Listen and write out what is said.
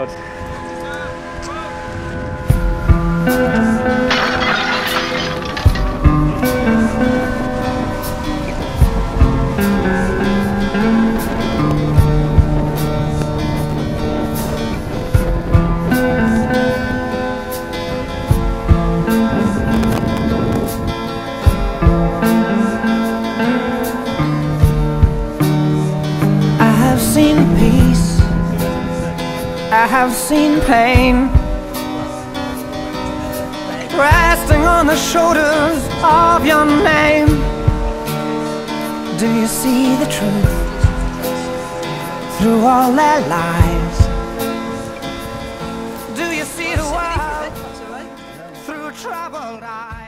God. I have seen pain resting on the shoulders of your name. Do you see the truth through all their lies? Do you see the world through troubled eyes?